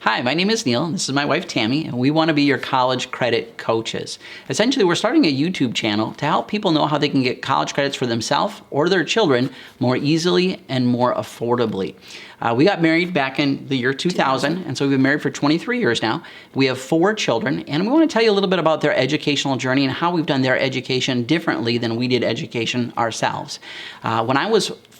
Hi, my name is Neal, and this is my wife Tammy, and we want to be your college credit coaches. Essentially, we're starting a YouTube channel to help people know how they can get college credits for themselves or their children more easily and more affordably. We got married back in the year 2000, and so we've been married for 23 years now. We have 4 children, and we want to tell you a little bit about their educational journey and how we've done their education differently than we did education ourselves.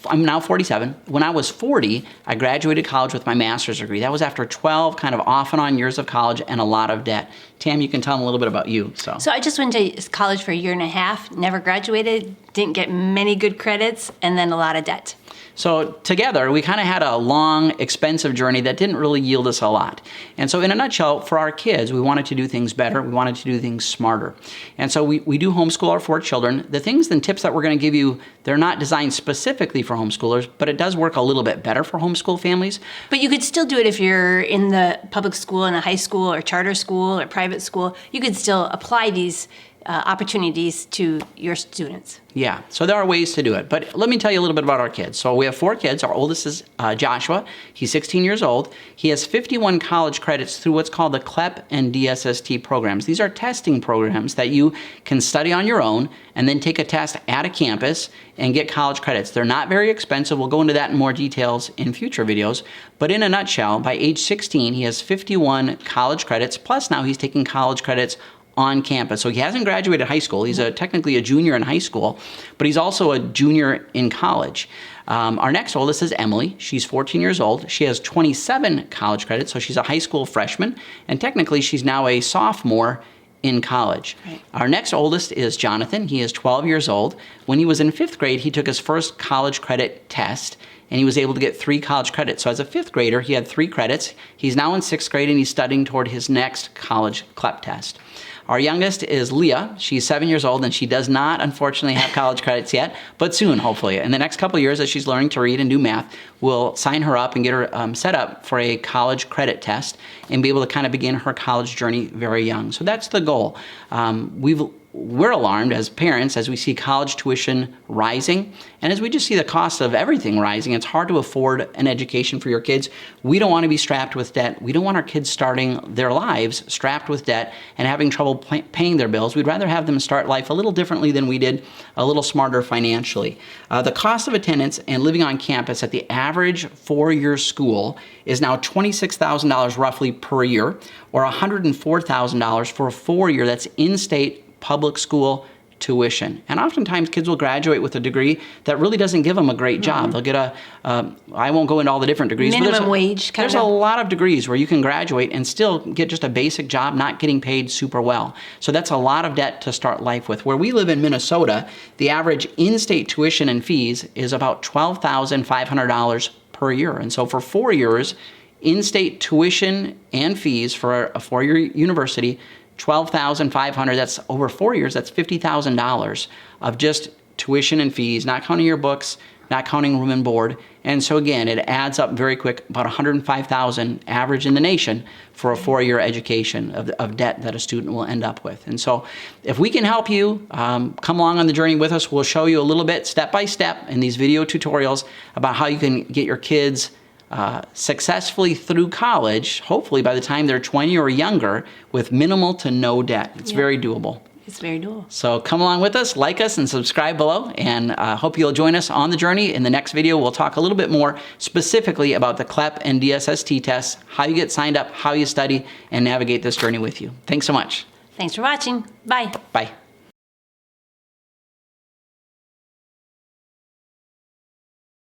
I'm now 47. When I was 40, I graduated college with my master's degree. That was after 12 kind of off and on years of college and a lot of debt. Tam, you can tell them a little bit about you. So I just went to college for a year and a half, never graduated, didn't get many good credits, and then a lot of debt. So together, we kind of had a long, expensive journey that didn't really yield us a lot. And so in a nutshell, for our kids, we wanted to do things better. We wanted to do things smarter. And so we do homeschool our 4 children. The things and tips that we're going to give you, they're not designed specifically for homeschoolers, but it does work a little bit better for homeschool families. But you could still do it if you're in the public school, in a high school or charter school or private school. You could still apply these opportunities to your students. Yeah, so there are ways to do it. But let me tell you a little bit about our kids. So we have 4 kids. Our oldest is Joshua. He's 16 years old. He has 51 college credits through what's called the CLEP and DSST programs. These are testing programs that you can study on your own and then take a test at a campus and get college credits. They're not very expensive. We'll go into that in more details in future videos. But in a nutshell, by age 16, he has 51 college credits, plus now he's taking college credits on campus. So he hasn't graduated high school. He's technically a junior in high school, but he's also a junior in college. Our next oldest is Emily. She's 14 years old. She has 27 college credits, so she's a high school freshman, and technically she's now a sophomore in college. Right. Our next oldest is Jonathan. He is 12 years old. When he was in 5th grade, he took his first college credit test, and he was able to get 3 college credits. So as a 5th grader, he had 3 credits. He's now in 6th grade, and he's studying toward his next college CLEP test. Our youngest is Leah. She's 7 years old, and she does not, unfortunately, have college credits yet, but soon, hopefully. In the next couple of years, as she's learning to read and do math, we'll sign her up and get her set up for a college credit test and be able to kind of begin her college journey very young. So that's the goal. We're alarmed as parents as we see college tuition rising, and as we just see the cost of everything rising. It's hard to afford an education for your kids. We don't want to be strapped with debt. We don't want our kids starting their lives strapped with debt and having trouble paying their bills. We'd rather have them start life a little differently than we did, a little smarter financially. The cost of attendance and living on campus at the average 4-year school is now $26,000 roughly per year, or $104,000 for a 4-year that's in-state public school tuition. And oftentimes kids will graduate with a degree that really doesn't give them a great job. They'll get I won't go into all the different degrees. Minimum wage kind of. There's a lot of degrees where you can graduate and still get just a basic job, not getting paid super well. So that's a lot of debt to start life with. Where we live in Minnesota, the average in-state tuition and fees is about $12,500 per year. And so for 4 years, in-state tuition and fees for a 4-year university, $12,500, that's over 4 years, that's $50,000 of just tuition and fees, not counting your books, not counting room and board. And so again, it adds up very quick, about $105,000 average in the nation for a 4-year education of debt that a student will end up with. And so if we can help you, come along on the journey with us. We'll show you a little bit step by step in these video tutorials about how you can get your kids successfully through college, hopefully by the time they're 20 or younger, with minimal to no debt. It's very doable. It's very doable. So come along with us, like us, and subscribe below, and hope you'll join us on the journey. In the next video, we'll talk a little bit more specifically about the CLEP and DSST tests, how you get signed up, how you study, and navigate this journey with you. Thanks so much. Thanks for watching. Bye. Bye.